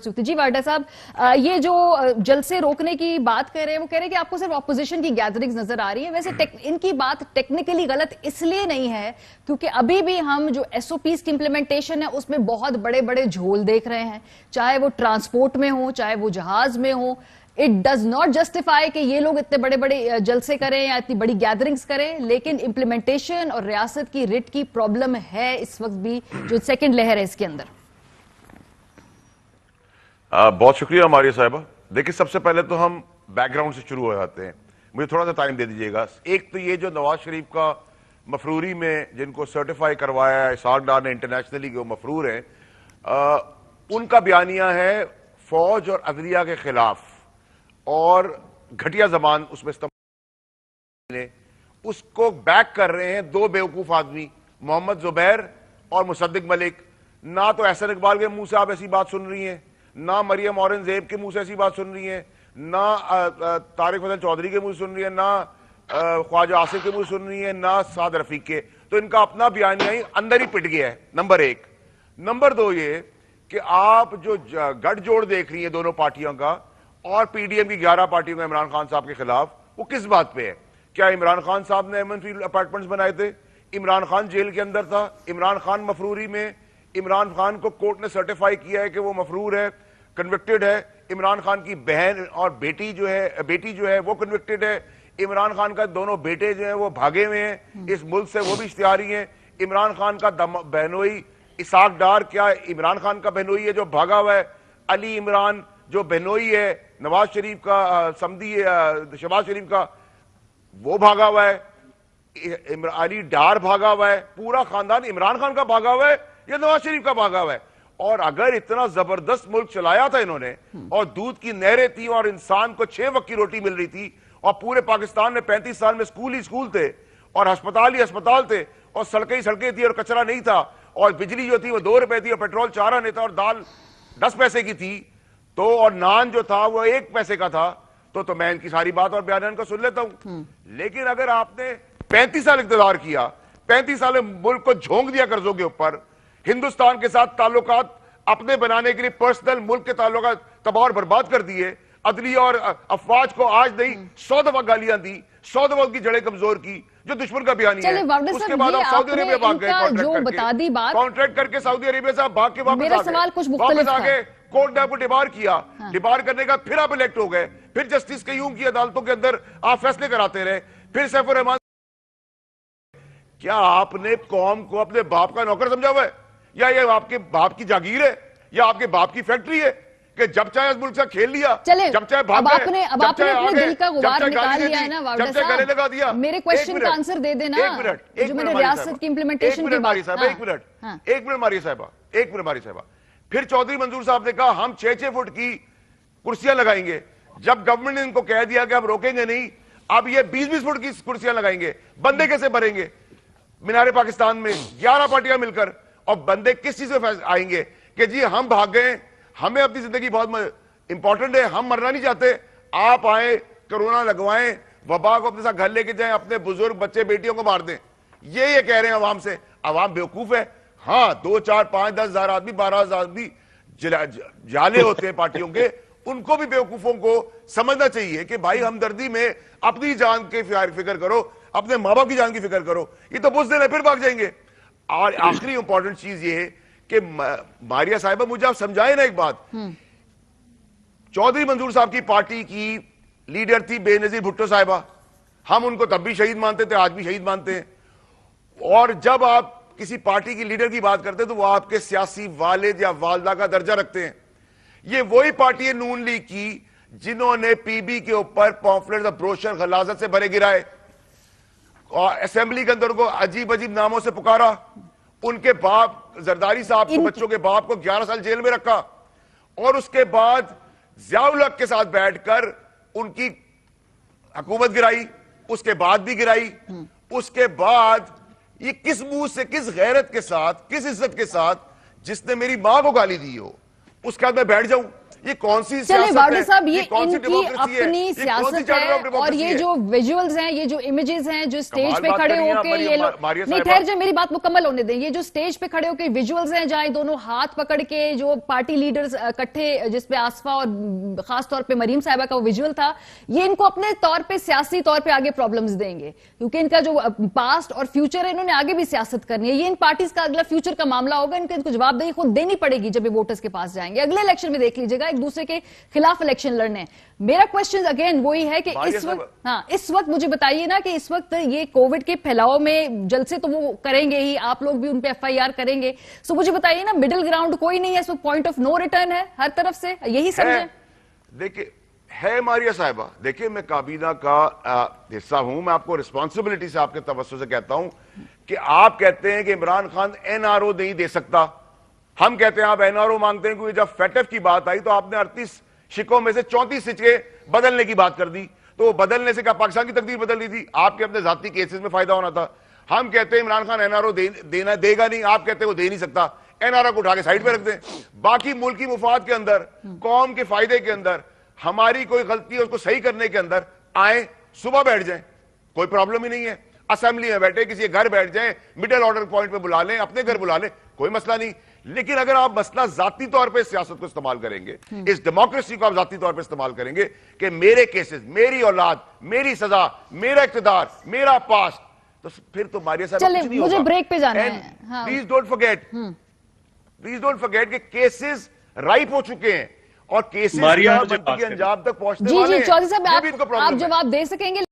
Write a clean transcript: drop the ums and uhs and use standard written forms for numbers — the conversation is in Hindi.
जी वाडा साहब, ये जो जलसे रोकने की बात कर रहे हैं, वो कह रहे हैं कि आपको सिर्फ ऑपोजिशन की गैदरिंग्स नजर आ रही है। वैसे इनकी बात टेक्निकली गलत इसलिए नहीं है क्योंकि अभी भी हम जो एसओपीज की इंप्लीमेंटेशन है उसमें बहुत बड़े बड़े झोल देख रहे हैं, चाहे वो ट्रांसपोर्ट में हो, चाहे वो जहाज में हो। इट डज नॉट जस्टिफाई कि ये लोग इतने बड़े बड़े जलसे करें या इतनी बड़ी गैदरिंग्स करें, लेकिन इंप्लीमेंटेशन और रियासत की रिट की प्रॉब्लम है इस वक्त भी, जो सेकेंड लहर है इसके अंदर। बहुत शुक्रिया मारिया साहिबा। देखिए, सबसे पहले तो हम बैकग्राउंड से शुरू हो जाते हैं, मुझे थोड़ा सा टाइम दे दीजिएगा। एक तो ये जो नवाज शरीफ का मफरूरी में जिनको सर्टिफाई करवाया है इसाक डार ने इंटरनेशनली कि वो मफरूर हैं, उनका बयानिया है फौज और अदलिया के खिलाफ और घटिया जबान उसमें इस्तेमाल, उसको बैक कर रहे हैं दो बेवकूफ आदमी, मोहम्मद जुबैर और मुसद्दिक मलिक। ना तो एहसन इकबाल के मुंह से आप ऐसी बात सुन रही हैं, ना मरियम औरंगजेब के मुंह से ऐसी बात सुन रही है, ना तारिक फजल चौधरी के मुंह से सुन रही है, ना ख्वाजा आसिफ के मुंह से सुन रही है, ना साद रफीक के। तो इनका अपना बयानिया ही अंदर ही पिट गया है, नंबर एक। नंबर दो ये कि आप जो गठजोड़ देख रही है दोनों पार्टियों का और पीडीएम की 11 पार्टियों का इमरान खान साहब के खिलाफ, वो किस बात पे है? क्या इमरान खान साहब ने एमन फील्ड अपार्टमेंट्स बनाए थे? इमरान खान जेल के अंदर था, इमरान खान मफरूरी में, इमरान खान को कोर्ट ने सर्टिफाई किया है कि वो मफरूर है, कन्विक्टेड है। इमरान खान की बहन और बेटी जो है वो कन्विक्टेड है। इमरान खान का दोनों बेटे जो हैं वो भागे हुए हैं इस मुल्क से, वो भी इश्तिहारी हैं। इमरान खान का बहनोई इसाक डार क्या इमरान खान का बहनोई है जो भागा हुआ है? अली इमरान जो बहनोई है नवाज शरीफ का, समधी शहबाज शरीफ का, वो भागा हुआ है। अली डार भागा हुआ है। पूरा खानदान इमरान खान का भागा हुआ है या नवाज शरीफ का भागा हुआ है। और अगर इतना जबरदस्त मुल्क चलाया था इन्होंने और दूध की नहरें थी और इंसान को 6 वक्त की रोटी मिल रही थी और पूरे पाकिस्तान में 35 साल में स्कूल ही स्कूल थे और अस्पताल ही अस्पताल थे और सड़कें ही सड़कें थी और कचरा नहीं था और बिजली जो थी वो 2 रुपए थी और पेट्रोल 4 आने था और दाल 10 पैसे की थी, तो और नान जो था वो 1 पैसे का था, तो मैं इनकी सारी बात और बयान को सुन लेता हूं। लेकिन अगर आपने 35 साल इक़्तिदार किया, 35 साल में मुल्क को झोंक दिया कर्जों के ऊपर, हिंदुस्तान के साथ ताल्लुकात अपने बनाने के लिए पर्सनल मुल्क के ताल्लुकात तबाह और बर्बाद कर दिए, अदलिया और अफवाज को आज नहीं 100 दफा गालियां दी, 100 दफा उनकी जड़ें कमजोर की, जो दुश्मन का बयान है। उसके बाद आप सऊदी अरेबिया भाग गए कॉन्ट्रैक्ट करके सऊदी अरेबिया से भाग के वापस आ गए। कोर्ट ने आपको डिबार किया, डिबार करने का फिर आप इलेक्ट हो गए, फिर जस्टिस कयूम की अदालतों के अंदर आप फैसले कराते रहे, फिर सैफुर रहमान। क्या आपने कौम को अपने बाप का नौकर समझा हुआ है या ये आपके बाप की जागीर है या आपके बाप की फैक्ट्री है कि जब चाहे इस मुल्क से खेल लिया, जब चाहे भाग गए, अब आपने अपने दिल का गुबार निकाल लिया है ना वावड़ा साहब, गले लगा दिया। मेरे क्वेश्चन का आंसर दे देना। एक मिनट रियासत की इंप्लीमेंटेशन की बात। एक मिनट मारिया साहिबा। फिर चौधरी मंजूर साहब ने कहा हम 6-6 फुट की कुर्सियां लगाएंगे। जब गवर्नमेंट ने इनको कह दिया कि हम रोकेंगे नहीं, अब ये 20-20 फुट की कुर्सियां लगाएंगे, बंदे कैसे भरेंगे? मीनारे पाकिस्तान में 11 पार्टियां मिलकर, और बंदे किस चीज से आएंगे कि जी हम भाग गए, हमें अपनी जिंदगी बहुत इंपॉर्टेंट है, हम मरना नहीं चाहते, आप आए, कोरोना लगवाएं, वबा को अपने साथ घर लेके जाएं, अपने बुजुर्ग बच्चे बेटियों को मार दें। ये कह रहे हैं अवाम से। अवाम बेवकूफ है। हाँ, 2, 4, 5, 10 हजार आदमी, 12 हजार आदमी जाले होते हैं पार्टियों के, उनको भी बेवकूफों को समझना चाहिए कि भाई हमदर्दी में अपनी जान की फिक्र करो, अपने माँ बाप की जान की फिक्र करो। ये तो बुझ देना, फिर भाग जाएंगे। और आखिरी इंपॉर्टेंट चीज ये है कि मारिया साहिबा, मुझे आप समझाए ना एक बात। चौधरी मंजूर साहब की पार्टी की लीडर थी बेनजीर भुट्टो साहिबा, हम उनको तब भी शहीद मानते थे, आज भी शहीद मानते हैं। और जब आप किसी पार्टी की लीडर की बात करते हैं तो वो आपके सियासी वालिद या वालदा का दर्जा रखते हैं। ये वही पार्टी है नून लीग की जिन्होंने पीबी के ऊपर पॉम्फलेट और ब्रोशर गलाजत से भरे गिराए और असेंबली के अंदर उनको अजीब अजीब नामों से पुकारा। उनके बाप जरदारी साहब को, बच्चों के बाप को 11 साल जेल में रखा और उसके बाद ज़ियाउल हक के साथ बैठकर उनकी हुकूमत गिराई, उसके बाद भी गिराई। उसके बाद ये किस मुंह से, किस गैरत के साथ, किस इज्जत के साथ, जिसने मेरी मां को गाली दी हो, उसके बाद मैं बैठ जाऊं? ये कौन सी चलिए सियासत वार्डे है? साहब, ये कौन सी इनकी डेमोक्रेसी है? अपनी ये कौन सी सियासत चार्टर ऑफ है, और डेमोक्रेसी ये है? जो विजुअल्स हैं, ये जो इमेजेस हैं, जो स्टेज कमाल पे बात खड़े करी हैं होके आप, ये लोग, मारिया नहीं साहिबा। ठहर जाए, मेरी बात मुकम्मल होने दें। ये जो स्टेज पे खड़े होके विजुअल्स हैं, जहां दोनों हाथ पकड़ के जो पार्टी लीडर्स इकट्ठे, जिसपे आसफा और खास तौर पे मरीम साहिबा का वो विजुअल था, ये इनको अपने तौर पे सियासी तौर पे आगे प्रॉब्लम्स देंगे, क्योंकि इनका जो पास्ट और फ्यूचर है, इन्होंने आगे भी सियासत करनी है। ये इन पार्टीज का अगला फ्यूचर का मामला होगा, इनको जवाबदेही खुद देनी पड़ेगी जब ये वोटर्स के पास जाएंगे। अगले इलेक्शन में देख लीजिएगा, एक दूसरे के खिलाफ इलेक्शन लड़ने। मेरा क्वेश्चन अगेन वही है कि इस वक्त मुझे बताइए ना कि इस वक्त ये कोविड के फैलाव में जलसे तो वो करेंगे ही, आप लोग भी उन पे FIR करेंगे, सो मुझे बताइए ना, मिडिल ग्राउंड कोई नहीं है इस वक्त, पॉइंट ऑफ नो रिटर्न है हर तरफ से, यही समझे? देखिए है मारिया साहिबा, देखिए मैं काबीना का हिस्सा हूं, मैं आपको रिस्पॉन्सिबिलिटी से, आपके तवज्जो से कहता हूं कि आप कहते हैं कि इमरान खान NRO नहीं दे सकता, हम कहते हैं आप NRO मांगते हैं, क्योंकि जब FATF की बात आई तो आपने 38 शिकों में से 34 सिक्के बदलने की बात कर दी, तो वो बदलने से क्या पाकिस्तान की तकदीर बदल रही थी? आपके अपने जाती केसेस में फायदा होना था। हम कहते हैं इमरान खान NRO देना देगा नहीं, आप कहते हैं वो दे नहीं सकता, NRO को उठा के साइड पे रख दें। बाकी मुल्की मुफाद के अंदर, कौम के फायदे के अंदर, हमारी कोई गलती है उसको सही करने के अंदर आए, सुबह बैठ जाएं, कोई प्रॉब्लम ही नहीं है। असेंबली में बैठे, किसी घर बैठ जाएं, मिडिल ऑर्डर पॉइंट पे बुला लें, अपने घर बुला लें, कोई मसला नहीं। लेकिन अगर आप मसला जाती तौर पे सियासत को इस्तेमाल करेंगे, इस डेमोक्रेसी को आप जाती तौर पे इस्तेमाल करेंगे कि मेरे केसेस, मेरी औलाद, मेरी सजा, मेरा इक्तदार, मेरा पास्ट, तो फिर तो मारिया साहब कुछ नहीं मुझे होगा। ब्रेक पे जाना है। प्लीज डोंट फॉरगेट कि केसेस राइप हो चुके हैं और केसेस अंजाम तक पहुंचने वाले हैं। जी चौधरी साहब, ये भी इनको आप प्रॉब्लम है। जवाब दे सकेंगे।